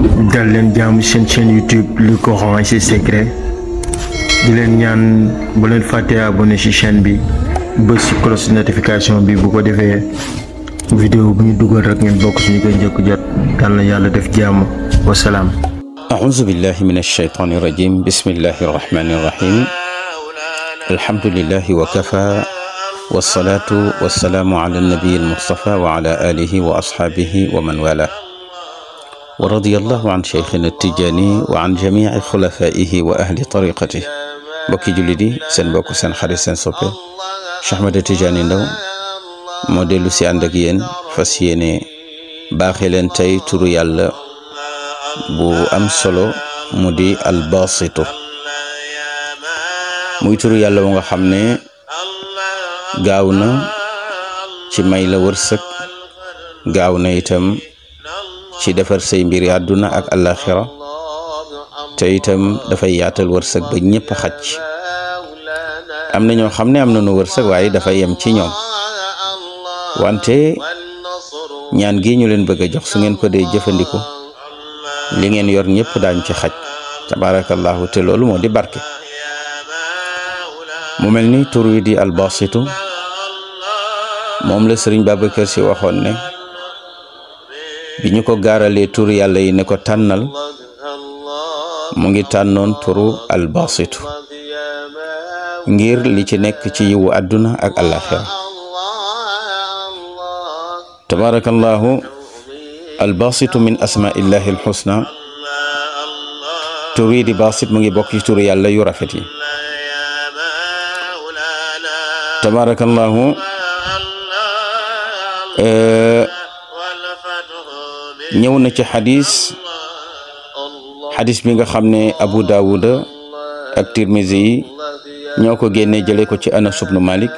dal leen jaamu seen chaîne YouTube Le Coran et ses secrets di leen ñaan bu leen fàtte abonné ci chaîne bi bës ci cloche notification bi bu ko defee vidéo bu ñu dugal rek ngeen bokk suñu koy njëkk jot yal na yàlla def jàmm wasalaam. أعوذ بالله من الشيطان الرجيم بسم الله الرحمن الرحيم الحمد لله وكفى والصلاة والسلام على النبي المصطفى وعلى آله وأصحابه ومن والاه ورضي الله عن شيخنا التجاني وعن جميع خلفائه وأهل طريقته بكي جلدي سن بوكو سن خري سن سوبي Cheikh Ahmed Tidiane Ndao moo dellu si ànd ak yéen fas yéene baaxee leen tey turu yàlla bu am solo mu di albasitu muy turu yàlla bu nga xam ne gaaw na ci may la wërsëg gaaw na itam ci defar say mbiri àdduna ak àllaaxira te itam dafay yaatal wërsëg ba ñëpp xaj am na ñoo xam ne am na nu wërsëg waaye dafa yem ci ñoom wante ñaan gi ñu leen bëgg a jox su ngeen ko dee jëfandikoo li ngeen yor ñëpp daañ ci xaj tabarakallahu te loolu moo di barke mu mel ni tur wi di albasitu moom la Sëriñ Babacar Si waxoon ne bi ñu ko gaaralee tur yàlla yi ne ko tànnal mu ngi tànnoon turu albasitu ngir li ci nekk ci yiwu àdduna ak àllaaxira tabarakallahu albasitu min asmaillahi alxusna tur wi di basit mu ngi bokk ci turu yàlla yu rafet yi tabarakallahu ñëw na ci xadis bi nga xam ne Abu Daawuda ak Tirmizi yi ñoo ko génne jële ko ci Anas ibnu Malik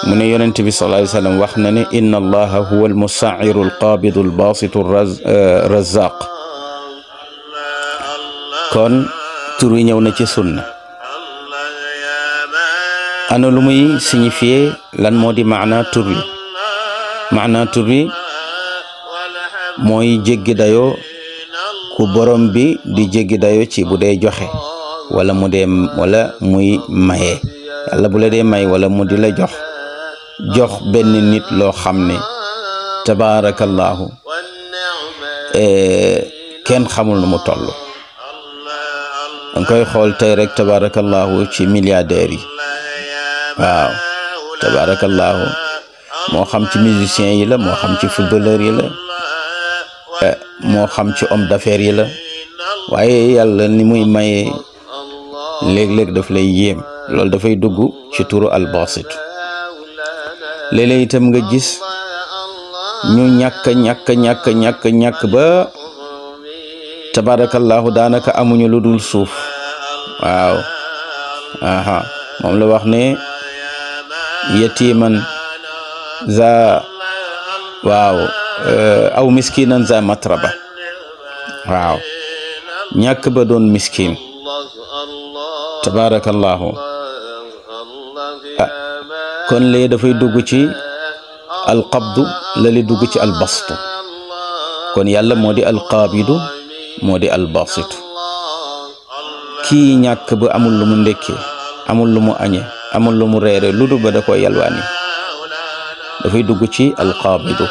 mu ne yonent bi sallallahu alayhi wa sallam wax na ne inna allaha huwa almusairu alqabidu albasitu razaq kon tur wi ñëw na ci sunna ana lu muy signifier lan moo di maana tur wi mooy jéggi dayoo ku borom bi di jéggi dayoo ci bu dee joxe wala muy maye yàlla bu la dee may wala mu di la jox benn nit loo xam ne tabarakallahu kenn xamul nu mu toll danga koy xool tey rek tabarakallahu ci milliardaires yi waaw tabarakallahu moo xam ci musiciens yi la moo xam ci footballeurs yi la moo xam ci homme d'affaires yi la waaye yàlla ni muy maye léeg-léeg daf lay yéem loolu dafay dugg ci turu albasit léeg-léeg itam nga gis ñu ñàkk ba tabarakallahu daanaka amuñu lu dul suuf waaw moom la wax ne yatiman za aw miskinan za matraba waaw ñàkk ba doon miskin tabarakallahu kon lee dafay dugg ci alqabdu la li dugg ci albastu kon yàlla moo di alqaabidu moo di albasitu kii ñàkk ba amul lu mu ndekkee amul lu mu añe amul lu mu reere lu dul ba da ko yalwaani dafay dugg ci alqaabidu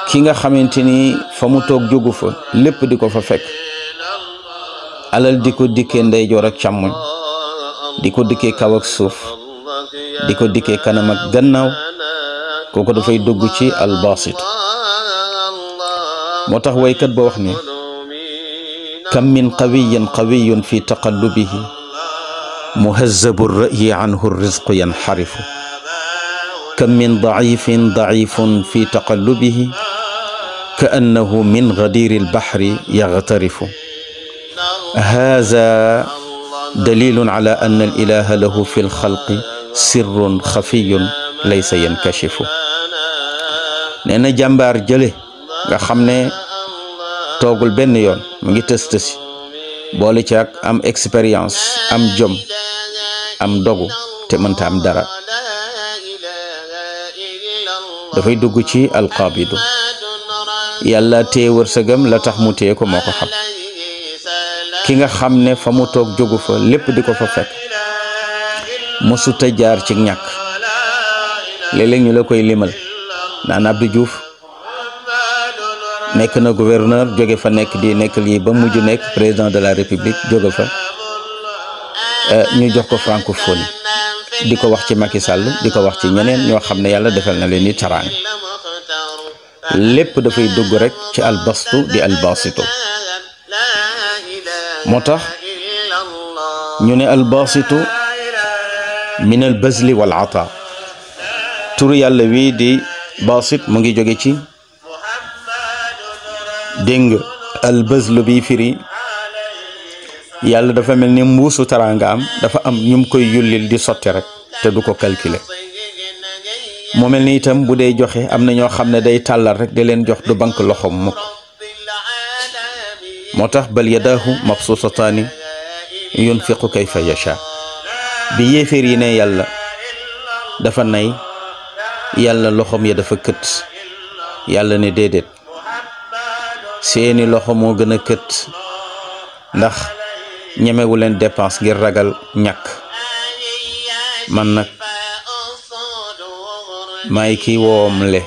ki nga xamante ni fa mu toog jógu fa lépp di ko fa fekk alal di ko dikkee ndeyjoor ak càmmoñ di ko dikkee kaw ak suuf di ko dikkee kanam ak gannaaw kooku dafay dugg ci albasit moo tax waykat ba wax ne kam min qawiyun fi taqallubihi muhazzabu ra'yi anhu rizqu yanxarifu kam min da'ifun fi taqallubihi ka annahu min ghadiri albahri yaghtarifu haza dalilun ala anna alilaha lahu fi alxalqi sirrun xafiyun laysa yankashifu nee na jàmbaar jële nga xam ne toogul benn yoon mu ngi tës boole ci ak am expérience am jom am dogu te mënta am dara dafay dugg ci alqaabidu yàlla téye wërsëgam la tax mu téye ko moo ko xam ki nga xam ne fa mu toog jógu fa lépp di ko fa fekk mosuta jaar ci ñàkk léeg-léeg ñu la koy limal naan Abdou Diouf nekk na gouverneur jóge fa nekk di nekk lii ba mujj nekk président de la république jóge fa ñu jox ko francophonie di ko wax ci Macky Sall di ko wax ci ñeneen ñoo xam ne yàlla defal na leen ni taraang lépp dafay dugg rek ci albastu di albasitu moo tax ñu ne albasitu min albazli wal ata turu yàlla wii di basit mu ngi jóge ci dégg nga albazlu bi firi yàlla dafa mel ni mbuusu taraanga am dafa am ñum koy yullil di sotti rek te du ko calculer moo mel ni itam bu dee joxe am na ñoo xam ne day tàllal rek di leen jox du bank loxom mukk moo tax bal yadaahu mabsuutataani yunfiqu kayfa yasha bi yéeféer yi ne yàlla dafa nay yàlla loxom ya dafa kët yàlla ne déedéet seeni loxo moo gën a kët ndax ñemewu leen dépense ngir ragal ñàkk man nag maay kii woomle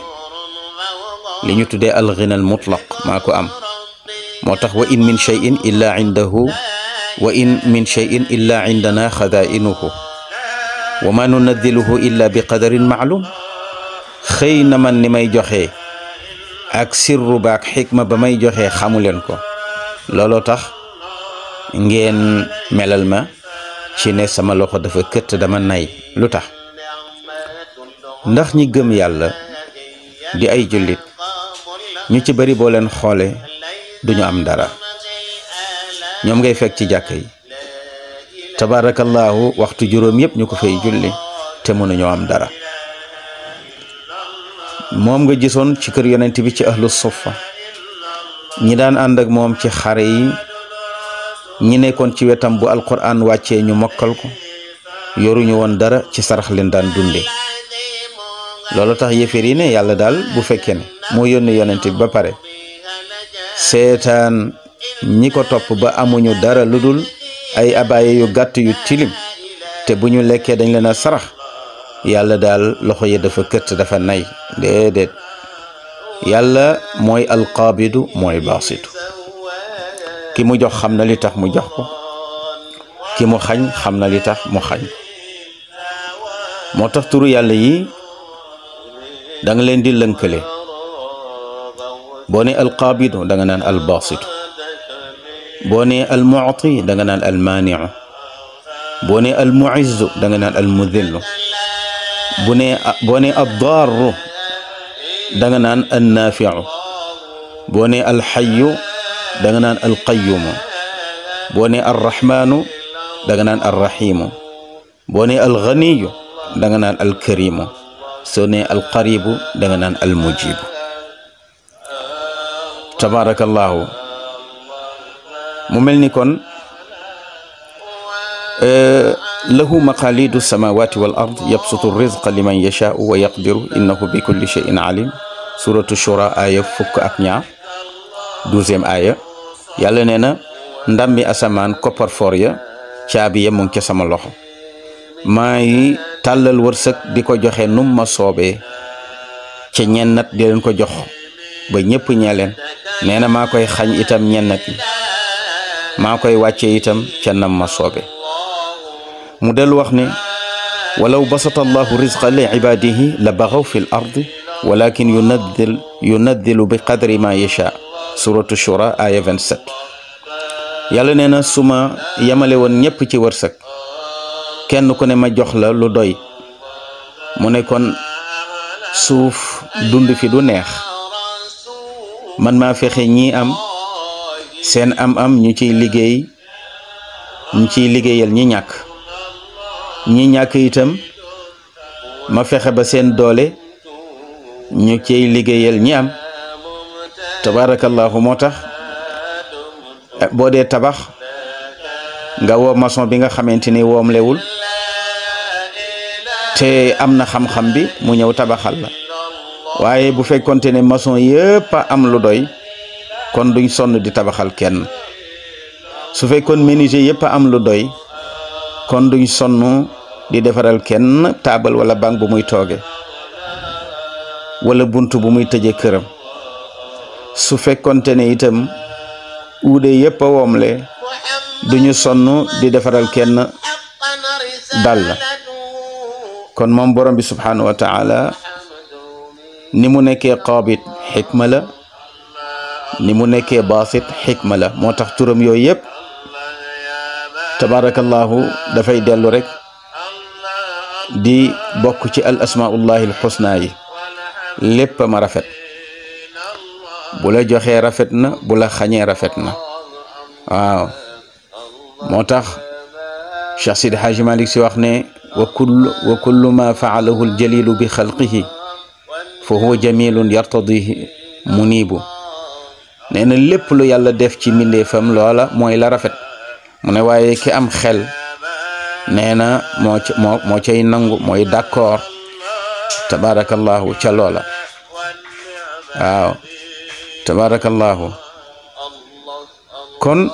li ñu tuddee alghina al mutlaq maa ko am moo tax wa in min shay'in illa indahu wa in min shay'in illa indana khadainuhu wa ma nunaddiluhu illa bi qadarin ma'lum xëy na man ni may joxe ak sirru baak xikma ba may joxe xamu leen ko looloo tax ngeen melal ma ci ne sama loxo dafa këtt dama nay lu tax ndax ñi gëm yàlla di ay jullit ñu ci bari boo leen xoole duñu am dara ñoom ngay fekk ci jàkka yi tabarakallahu waxtu juróom yépp ñu ko fay julli te mënuñoo am dara moom nga gisoon ci kër yonent bi ci ahlu suffa ñi daan ànd ak moom ci xare yi ñi nekkoon ci wetam bu alquran wàccee ñu mokkal ko yoruñu woon dara ci sarax leen daan dunde loolu tax yéeféer yi ne yàlla daal bu fekkee ne moo yónni yonent bi ba pare seetaan ñi ko topp ba amuñu dara lu dul ay abaaye yu gàtt yu tilim te bu ñu lekkee dañ leen a sarax yàlla daal loxo yi dafa këtt dafa nay déedéet yàlla mooy alqaabidu mooy baasitu ki mu jox xam na li tax mu jox ko ki mu xañ xam na li tax mu xañ moo tax turu yàlla yi da nga leen di lënkale boo ne alqaabidu da nga naan albaasitu boo ne almu'ti da nga naan almaani'u boo ne almu'izzu da nga naan almudillu boo ne addaaru da nga naan annaafi'u boo ne alxayyu da nga naan alqayyumu boo ne arrahmaanu da nga naan arrahimu boo ne alganiyu da nga naan alkarimu soo ne alqaribu da nga naan almujibu tabarakallahu mu mel ni kon lahu maqalidu samawati wal ard yabsutu rizqa liman yasha'u wa yaqdiru innahu bi kulli shay'in alim suratu shura aya fukk ak ñaar 12e aya yàlla nee na ndammi asamaan kopparfor ya caabi ya mu ngi ca sama loxo maay tàllal wërsëg di ko joxe num ma soobee ca ñennat di leen ko jox ba ñëpp ñeleen nee na maa koy xañ itam ñennat maa koy wàcce itam ca nam ma soobe mu del wax ne walaw basata allahu rizqa li ibadihi la baxaw fi l ardi walakin yunaddilu bi qadri ma yasha suratu shura aya 27 yàlla nee na su ma yemale woon ñëpp ci wërsëg kenn ku ne ma jox la lu doy mu ne kon suuf dund fi du neex man maa fexe ñii am seen am ñu ciy liggéeyal ñi ñàkk ñi ñàkk itam ma fexe ba seen doole ñu ciy liggéeyal ñi am tabarakallahu moo tax boo dee tabax nga woo maçon bi nga xamante ni woom lewul te am na xam-xam bi mu ñëw tabaxal la waaye bu fekkonte ne maçon yëpp a am lu doy kon duñ sonn di tabaxal kenn su fekkoon menuisier yépp am lu doy kon duñ sonn di defaral kenn taabal wala banc bu muy tooge wala bunt bu muy tëje këram su fekkonte ne itam uude yépp a woomle duñu sonn di defaral kenn dal kon moom borom bi subhanahu wa ta'ala ni mu nekkee qaabit xikma la ni mu nekkee baasit xikma la moo tax turam yooyu yépp tabarakallahu dafay dellu rek di bokk ci al asmaullahi al xusna yi lépp ma rafet bu la joxee rafet na bu la xañee rafet na waaw moo tax Cheikh Sidi Hadji Malick si wax ne wa kullu ma faalahu al jalilu bi xalqihi fa huwa jamilun yartadihi munibu nee na lépp lu yàlla def ci mbindeefam loola mooy la rafet mu ne waaye ki am xel nee na moo cay nangu mooy d'accord tabarakallahu ca loola waaw tabarakallahu kon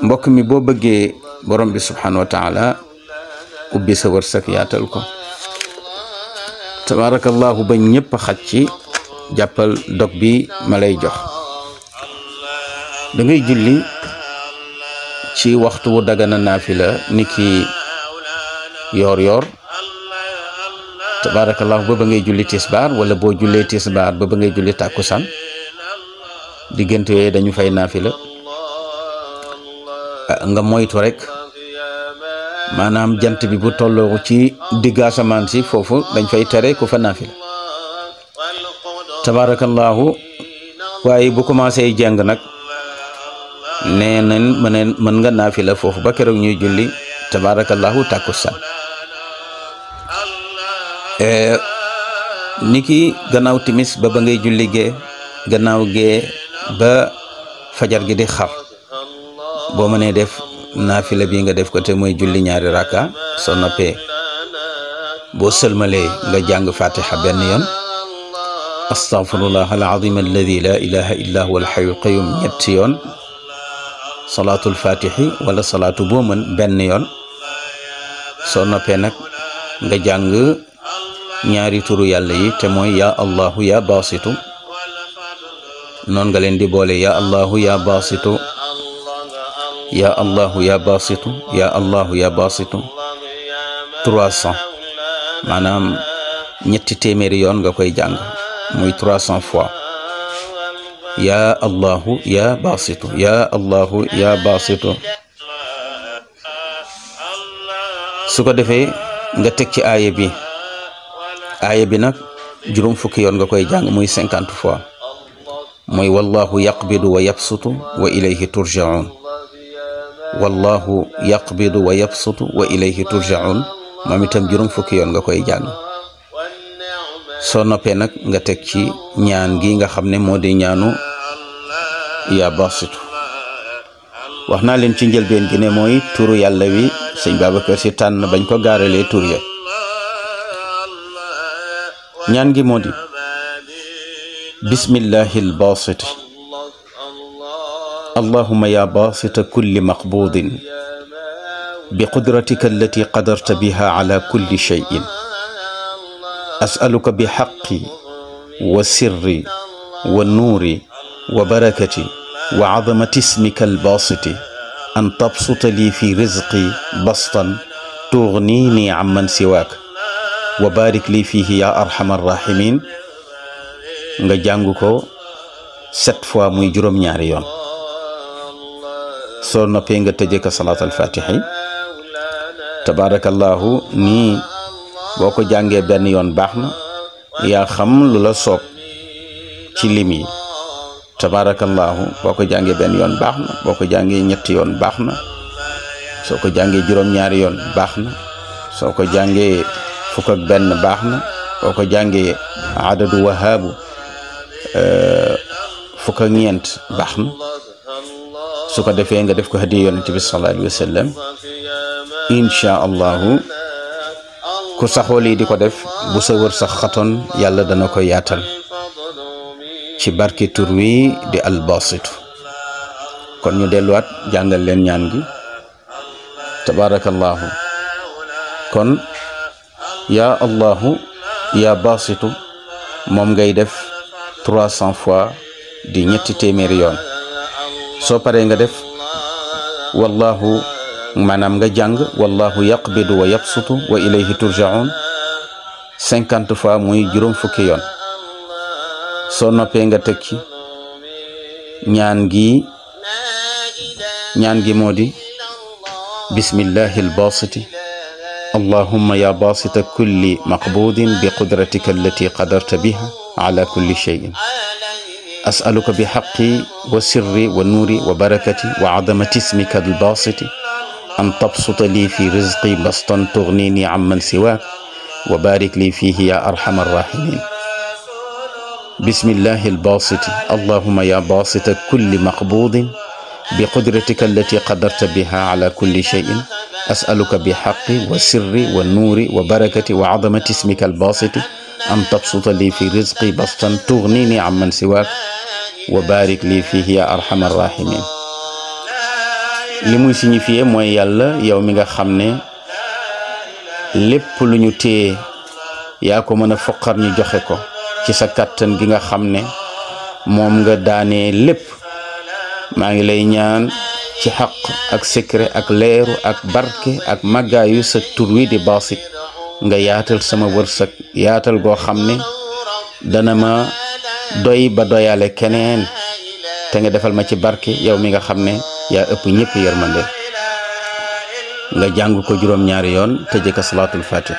mbokk mi boo bëggee borom bi subhanahu wa ta'ala ubbi sa wërsëg yaatal ko tabarakallahu ba ñëpp xaj ci jàppal dog bi ma lay jox da ngay julli ci waxtu wu dagana naafila niki yoor yoor tabarakallahu ba ngay julli tisbaar wala boo jullee tisbaar ba ngay julli tàkkusaan diggante yooyu dañu fay naafila nga moytu rek maanaam jant bi bu tolloo ci digg asamaan si foofu dañ fay tere ku fa naafila tabarakallahu waaye bu commencé jàng nag nee nañ mën nga naafila foofu ba keroog ñuy julli tabarakallahu tàkkusaan niki gannaaw timis ba ngay julli gee gannaaw gee ba fajar gi di xar boo mënee def naafila bi nga def ko te mooy julli ñaari raka soo noppee boo sëlmalee nga jàng fatiha benn yoon astaghfirullah alazim alladi la ilaha illa huwa alhayyul qayyum ñetti yoon salaatul fatihi wala salaatu boo mën benn yoon soo noppee nag nga jàng ñaari turu yàlla yi te mooy ya allahu ya basitu noon nga leen di boole ya allahu ya basitu ya allahu ya basitu ya allahu ya basitu 300 maanaam ñetti téeméeri yoon nga koy jàng muy 300 fois ya allahu ya basitu ya allahu ya basitu su ko defee nga teg ci aaya bi nag juróom fukki yoon nga koy jàng muy 50 fois mooy wallahu yaqbidu wa yabsutu wa ilayhi turja'un wallahu yaqbidu wa yabsutu wa ilayhi turja'un moom itam juróom fukki yoon nga koy jàng soo noppee nag nga teg ci ñaan gi nga xam ne moo di ñaanu ya basitu wax naa leen ci njëlbeen gi ne mooy turu yàlla wi sëñ Babacar Si tànn bañ ko gaaralee tur ya ñaan gi moo di bismillahi albasit allahumma ya basita kulli maqbudin biqudratika allati qadarta biha ala kulli shay'in as'aluka bihaqqi wa sirri wa nuuri wa barakati wa azamati ismika albasiti an tabsuta li fi rizqi bastan tughnini amman siwaak wa barik li fihi ya arhamar rahimin nga jàng ko 7 fois muy juróom-ñaari yoon soo noppee nga tëjee ko salaat al fatihi tabarakallahu nii boo ko jàngee benn yoon baax na yaa xam lu la soob ci lim yi tabarakallahu boo ko jàngee benn yoon baax na boo ko jàngee ñetti yoon baax na soo ko jàngee juróom-ñaari yoon baax na soo ko jàngee fukk ak benn baax na boo ko jàngee adadu wahaabu fukk ak ñeent baax na su ko defee nga def ko hadiya yonent bi sallallahu alayhi wa sallam insha allahu ku saxoo lii di ko def bu sa wër sax xatoon yàlla dana ko yaatal ci barke tur wi di albasitu. kon ñu delluwaat jàngal leen ñaan gi. tabarakallahu. kon yaa allahu yaa basitu moom ngay def 300 fois di ñetti téeméeri yoon. soo paree nga def wallahu maanaam nga jàng wallahu yaqbidu wa yabsutu wa ilayhi turjaun 50 fois muy juróom fukki yoon. soo noppee nga teg ci ñaan gi moo di bismillahi albasiti allahumma ya basita kulli maqbudin bi qudratika allati qadarta biha ala kulli shay'in as'aluka bi haqqi wa sirri wa nuri wa barakati wa azamati ismika albasiti an tabsuta li fi rizqi bastan tughnini amman siwak wa barik li fihi ya arhamar rahimin. bismillahi albasiti allahumma ya basita kulli maqbudin بقدرتك التي قدرت بها على كل شيء أسألك بحق وسر والنور وبركة وعظمة اسمك الباسط أن تبسط لي في رزقي بسطا تغنيني عمن سواك وبارك لي فيه يا أرحم الراحمين. li muy signifié mooy yàlla yow mi nga xam ne lépp lu ñu téye yaa ko mën a foqar ñu joxe ko ci sa kàttan gi nga xam ne moom nga daanee lépp. maa ngi lay ñaan ci xaq ak secret ak leeru ak barke ak màggaayu sa tur wi di basit nga yaatal sama wërsëg yaatal goo xam ne dana ma doy ba doyale keneen te nga defal ma ci barke yow mi nga xam ne yaa ëpp ñëpp yërmande. nga jàng ko juróom-ñaari yoon tëjee ko salaatul fatih.